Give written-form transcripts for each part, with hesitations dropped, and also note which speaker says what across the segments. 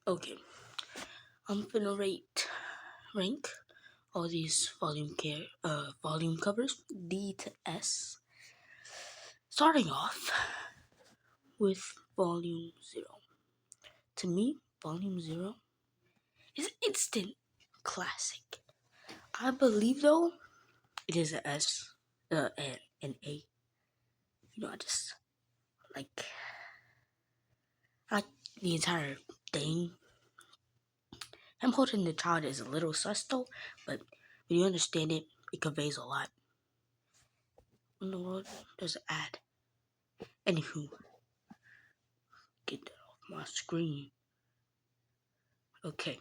Speaker 1: Okay, I'm gonna rank all these volume covers D to S. Starting off with volume 0. To me, volume 0 is instant classic. I believe though it is a S and an A. I just like I like the entire thing. Him holding the child is a little sus though, but when you understand it, it conveys a lot. In the world, there's an ad. Anywho, get that off my screen. Okay,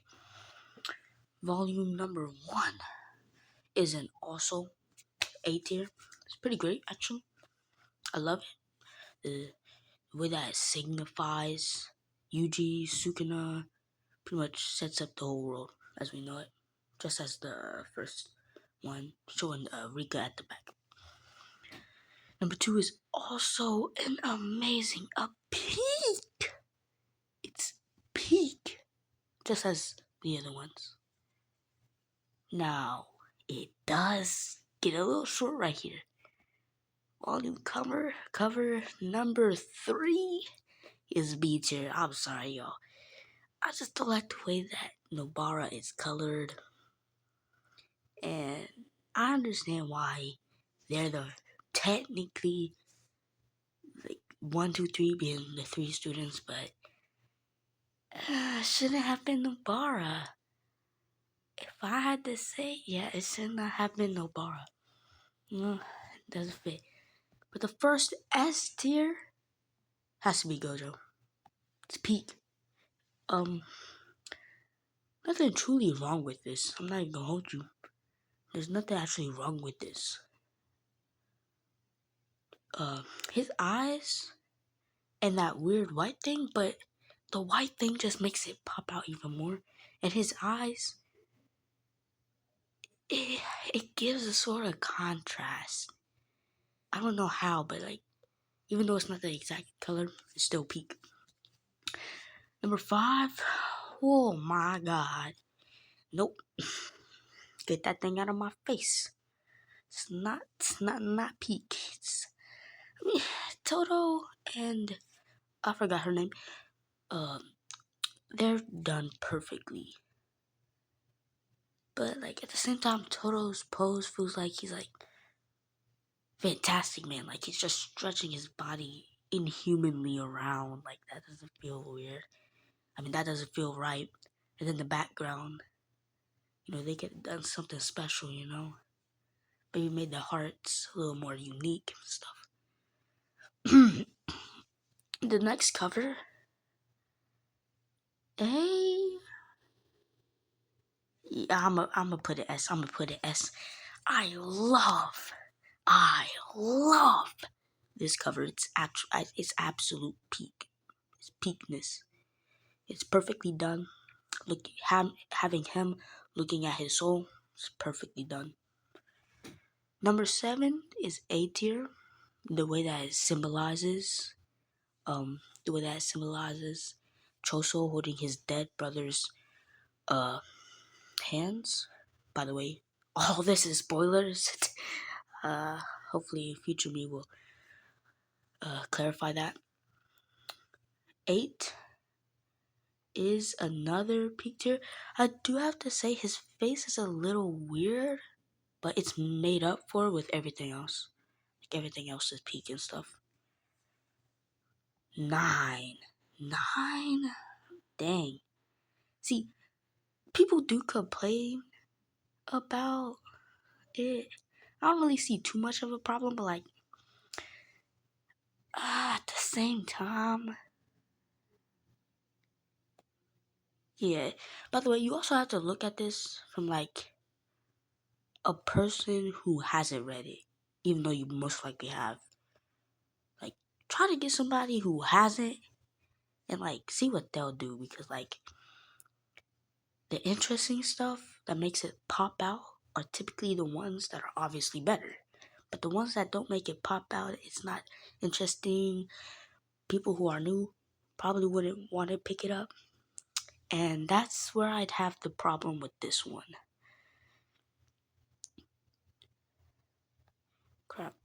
Speaker 1: volume number 1 is an also A tier. It's pretty great actually. I love it. The way that it signifies Yuji Sukuna pretty much sets up the whole world as we know it, just as the first one showing Rika at the back. Number 2 is also an amazing, a peak. It's peak, just as the other ones. Now, it does get a little short right here. Volume cover number 3 is B tier. I'm sorry, y'all. I just don't like the way that Nobara is colored. And I understand why they're the technically like 1, 2, 3 being the 3 students, but shouldn't have been Nobara. If I had to say, yeah, it should not have been Nobara. No, it doesn't fit. But the first S tier has to be Gojo. It's peak. Nothing truly wrong with this. I'm not even gonna hold you. There's nothing actually wrong with this. His eyes and that weird white thing, but the white thing just makes it pop out even more. And his eyes, it gives a sort of contrast. I don't know how, but like, even though it's not the exact color, it's still peak. Number 5, oh my god. Nope. Get that thing out of my face. It's not peak. Toto and I forgot her name. They're done perfectly. But like at the same time, Toto's pose feels like he's like fantastic, man. Like he's just stretching his body inhumanly around. Like that doesn't feel weird. I mean, that doesn't feel right. And then the background, they could have done something special, Maybe made the hearts a little more unique and stuff. The next cover, hey, yeah, I'm gonna put it S. I'm gonna put it S. I love this cover. It's absolute peak. It's peakness. It's perfectly done. Look, having him looking at his soul is perfectly done. Number 7 is A tier. The way that it symbolizes, Choso holding his dead brother's hands. By the way, all this is spoilers. Hopefully, future me will clarify that. 8 is another peak tier. I do have to say his face is a little weird, but it's made up for with everything else. Like everything else is peak and stuff. 9. Dang. See, people do complain about it. I don't really see too much of a problem, but like, at the same time, yeah. By the way, you also have to look at this from like a person who hasn't read it, even though you most likely have. Like, try to get somebody who hasn't and like see what they'll do, because like the interesting stuff that makes it pop out are typically the ones that are obviously better. But the ones that don't make it pop out, it's not interesting. People who are new probably wouldn't want to pick it up. And that's where I'd have the problem with this one. Crap.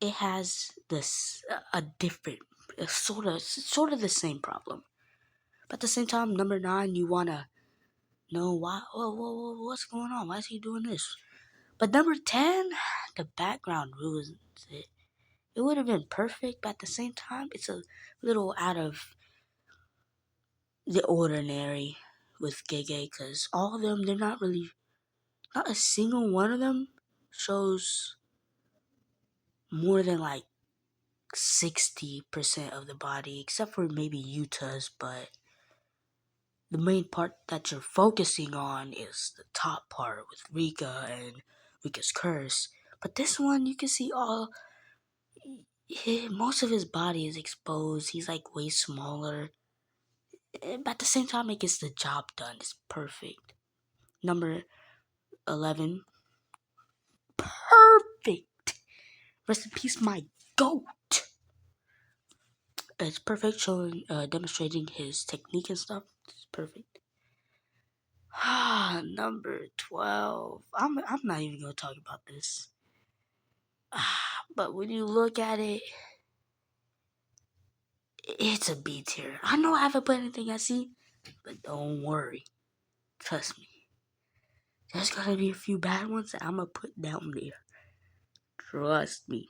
Speaker 1: It has this a different, sort of the same problem. But at the same time, number 9, you wanna know why. What's going on? Why is he doing this? But number 10, the background ruins it. It would have been perfect, but at the same time, it's a little out of the ordinary with Gege, because all of them, they're not really, not a single one of them shows more than like 60% of the body, except for maybe Utah's, but the main part that you're focusing on is the top part with Rika and Rika's curse. But this one, you can see most of his body is exposed. He's like way smaller. But at the same time, it gets the job done. It's perfect. Number 11. Perfect. Rest in peace, my goat. It's perfect, showing, demonstrating his technique and stuff. It's perfect. Number 12. I'm not even gonna talk about this. But when you look at it, it's a B tier. I know I haven't put anything I see, but don't worry. Trust me. There's gonna be a few bad ones that I'm gonna put down there. Trust me.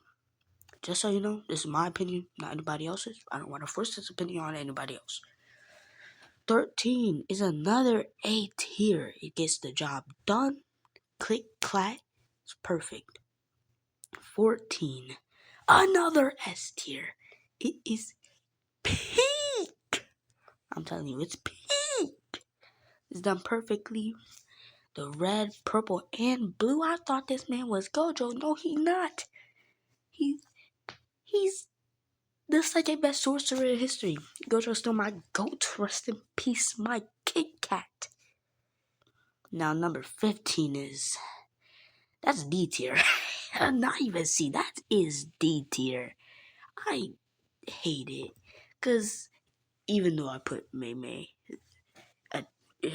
Speaker 1: Just so you know, this is my opinion, not anybody else's. I don't want to force this opinion on anybody else. 13 is another A tier. It gets the job done. Click, clack. It's perfect. 14. Another S tier. It is peak. I'm telling you, it's peak. It's done perfectly. The red, purple, and blue. I thought this man was Gojo. No, he's not. He's the second best sorcerer in history. Gojo's still my goat. Rest in peace, my Kit Kat. Now, number 15 is... That's D tier. Not even C. That is D tier. I hate it. Because even though I put Mei Mei at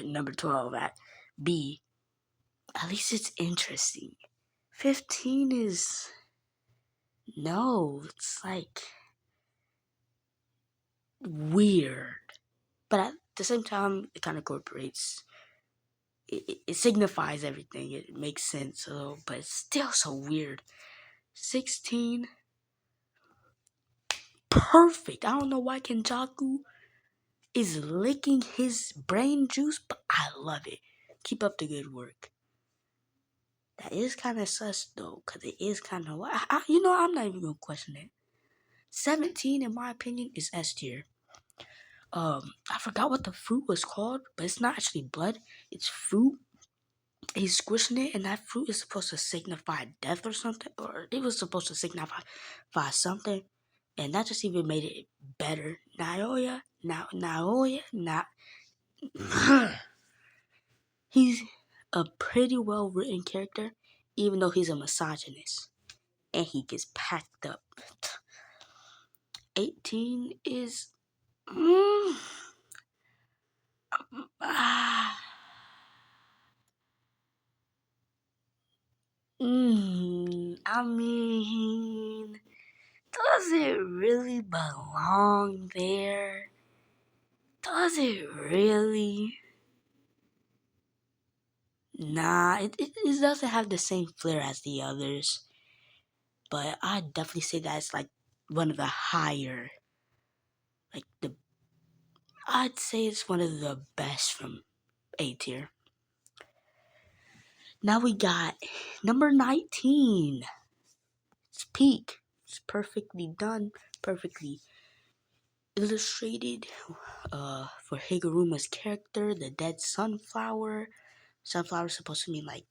Speaker 1: number 12 at B, at least it's interesting. 15 is... No, it's like... weird. But at the same time, it kind of incorporates... It signifies everything. It makes sense, but it's still so weird. 16, perfect. I don't know why Kenjaku is licking his brain juice, but I love it. Keep up the good work. That is kind of sus though, because it is kind of... I'm not even going to question it. 17, in my opinion, is S tier. I forgot what the fruit was called, but it's not actually blood. It's fruit. He's squishing it, and that fruit is supposed to signify death or something, or it was supposed to signify something, and that just even made it better. Naoya, he's a pretty well written character, even though he's a misogynist, and he gets packed up. 18 is, I mean, does it really belong there? Does it really? Nah, it doesn't have the same flair as the others. But I'd definitely say that it's like one of the higher. I'd say it's one of the best from A tier. Now we got number 19. It's peak. It's perfectly done, perfectly illustrated. For Higuruma's character, the dead sunflower. Sunflower is supposed to mean like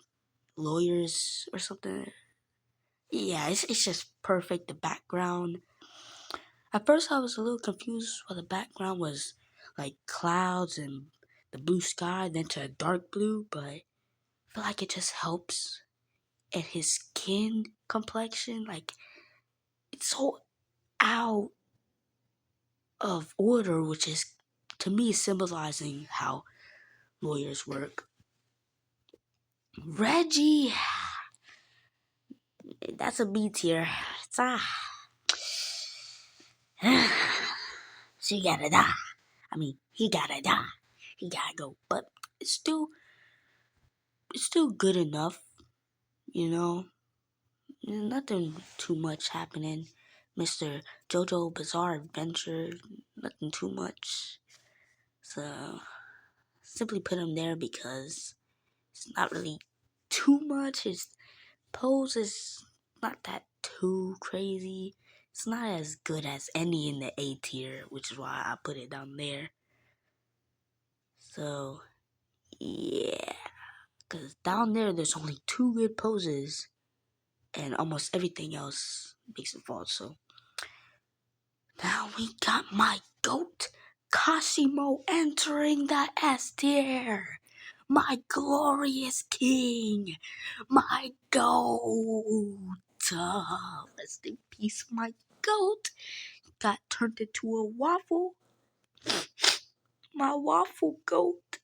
Speaker 1: lawyers or something. Yeah, it's just perfect. The background. At first, I was a little confused why the background was like clouds and the blue sky, then to a dark blue, but I feel like it just helps. And his skin complexion, like, it's so out of order, which is to me symbolizing how lawyers work. Reggie, that's a B tier. It's she gotta die. I mean, he gotta die. He gotta go. But it's still good enough, you know. Nothing too much happening. Mr. JoJo Bizarre Adventure, nothing too much. So simply put him there because it's not really too much. His pose is not that too crazy. It's not as good as any in the A tier, which is why I put it down there. So, yeah. Because down there's only 2 good poses. And almost everything else makes it fall. So, now we got my GOAT, Kashimo, entering the S tier. My glorious king. My GOAT. Rest in peace, my GOAT. Got turned into a waffle. My waffle GOAT.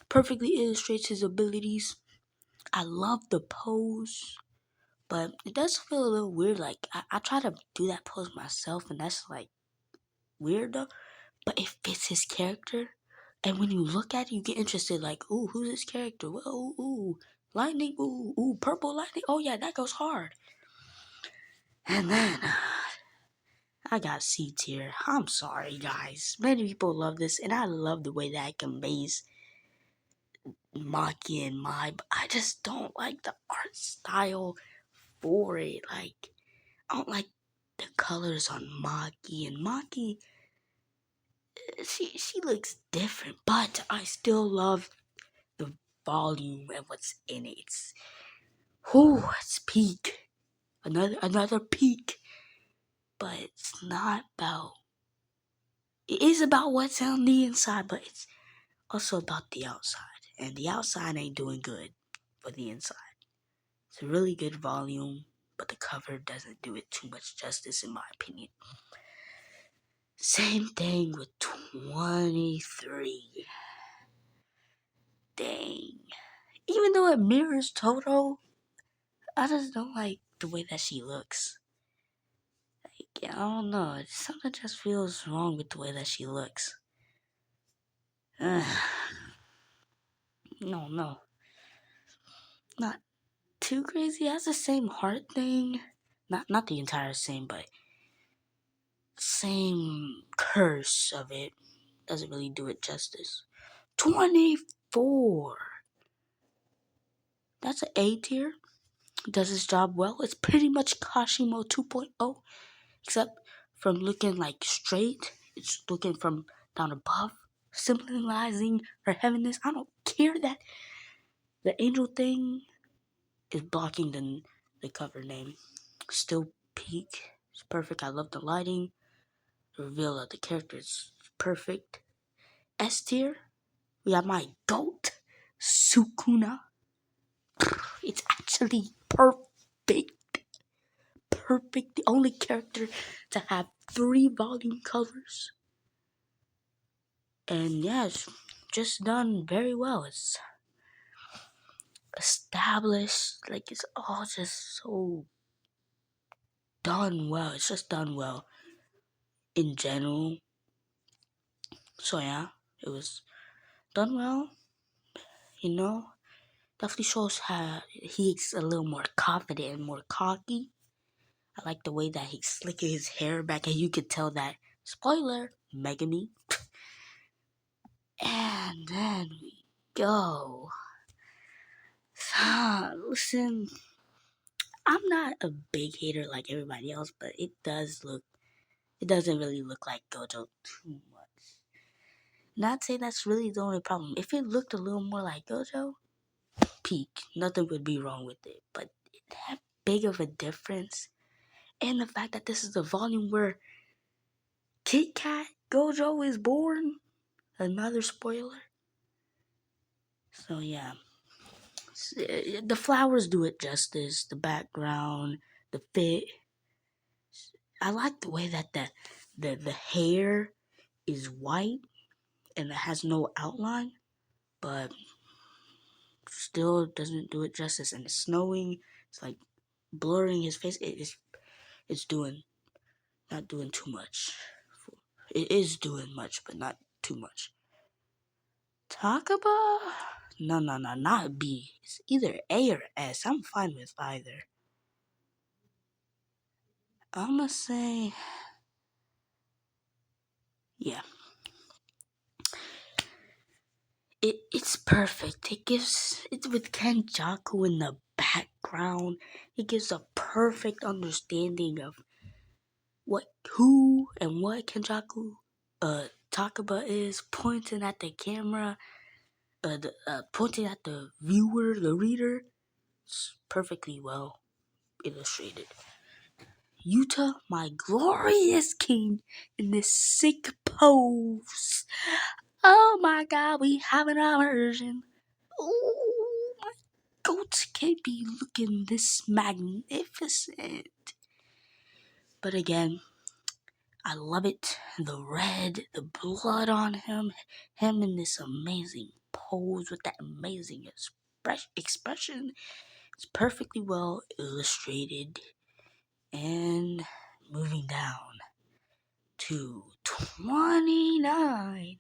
Speaker 1: Perfectly illustrates his abilities. I love the pose. But it does feel a little weird. Like, I try to do that pose myself, and that's, like, weird, though. But it fits his character. And when you look at it, you get interested. Like, ooh, who's this character? Well, ooh, lightning. Ooh, purple lightning. Oh, yeah, that goes hard. And then, I got C tier. I'm sorry, guys. Many people love this, and I love the way that it conveys Maki and Mai. But I just don't like the art style for it. Like, I don't like the colors on Maki, and Maki, she looks different, but I still love the volume and what's in it. It's peak, another peak, but it's not about. It is about what's on the inside, but it's also about the outside, and the outside ain't doing good for the inside. It's a really good volume, but the cover doesn't do it too much justice, in my opinion. Same thing with 23. Dang. Even though it mirrors Toto, I just don't like the way that she looks. Like, I don't know. Something just feels wrong with the way that she looks. No. Not too crazy. It has the same heart thing. Not the entire same, but same curse of it. Doesn't really do it justice. 24. That's an A tier. Does his job well. It's pretty much Kashimo 2.0, except from looking like straight, it's looking from down above, symbolizing her heaviness. I don't care that the angel thing is blocking the cover name. Still peak. It's perfect. I love the lighting. The reveal of the character is perfect. S tier, we have my GOAT, Sukuna. It's actually perfect. The only character to have 3 volume covers. And yeah, it's just done very well. It's established, like it's all just so done well. It's just done well in general. So yeah, it was done well, you know. Definitely shows how he's a little more confident and more cocky. I like the way that he's slicking his hair back, and you could tell that, spoiler, Megami. And then we go. Listen, I'm not a big hater like everybody else, but it doesn't really look like Gojo too much. Not say that's really the only problem. If it looked a little more like Gojo, peak, nothing would be wrong with it. But that big of a difference, and the fact that this is the volume where Kit Kat Gojo is born, another spoiler. So yeah, the flowers do it justice. The background, the fit. I like the way that the hair is white and it has no outline, but still doesn't do it justice. And it's snowing. It's like blurring his face. It's doing not doing too much. It is doing much, but not too much. Takaba? No, not B. It's either A or S. I'm fine with either. I'ma say, yeah. It's perfect. It's with Kenjaku in the background. It gives a perfect understanding of who and what Kenjaku Takaba is, pointing at the camera, pointing at the viewer, the reader. It's perfectly well illustrated. Yuta, my glorious king, in this sick pose. Oh my god, we have an version. Oh, my goat can't be looking this magnificent. But again, I love it. The red, the blood on him in this amazing pose with that amazing expression. It's perfectly well illustrated. And moving down to 29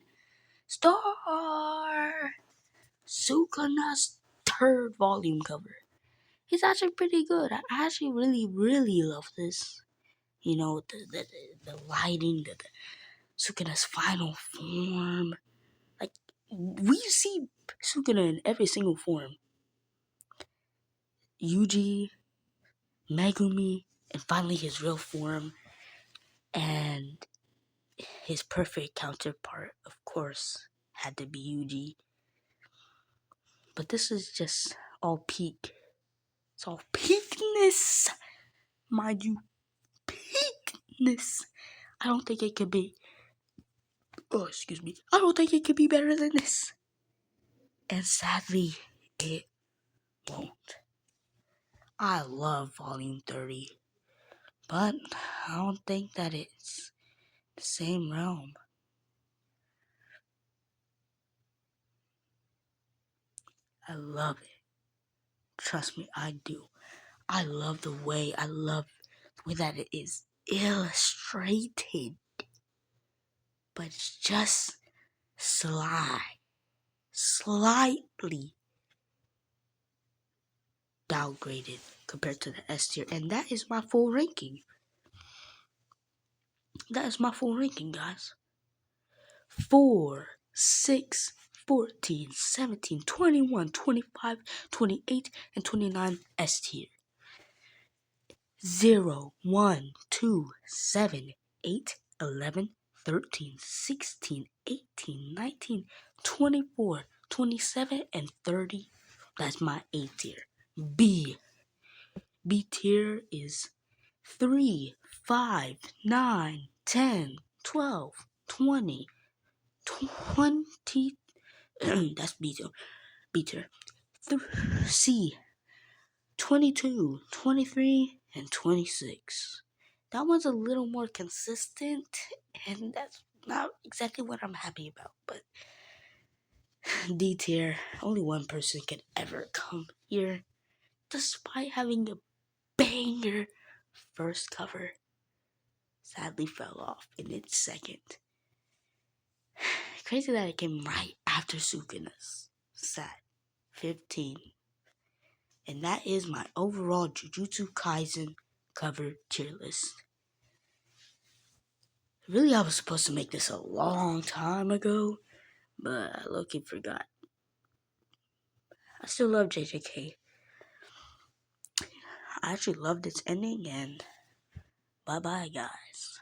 Speaker 1: star Sukuna's third volume cover. It's actually pretty good. I actually really love this. You know, the lighting, the Sukuna's final form. Like, we see Sukuna in every single form. Yuji, Megumi, and finally his real form. And his perfect counterpart, of course, had to be Yuji. But this is just all peak. It's all peakness. Mind you, peakness. I don't think it could be. Oh, excuse me. I don't think it could be better than this. And sadly, it won't. I love Volume 30, but I don't think that it's the same realm. I love it. Trust me, I do. I love the way that it is illustrated. But it's just slightly downgraded compared to the S tier. And that is my full ranking. That is my full ranking, guys. 4, 6, 14, 17, 21, 25, 28, and 29 S tier. 0, 1, 2, 7, 8, 11, 13, 16, 18, 19, 24, 27, and 30. That's my A tier. B tier is 3, 5, 9, 10, 12, 20, 20. That's B tier. B tier. C, 22, 23, and 26. That one's a little more consistent, and that's not exactly what I'm happy about. But D tier, only one person could ever come here, despite having a banger first cover. Sadly fell off in its second. Crazy that it came right after Sukuna's. Sad. 15. And that is my overall Jujutsu Kaisen cover tier list. Really, I was supposed to make this a long time ago, but I low-key forgot. I still love JJK. I actually loved its ending, and bye-bye, guys.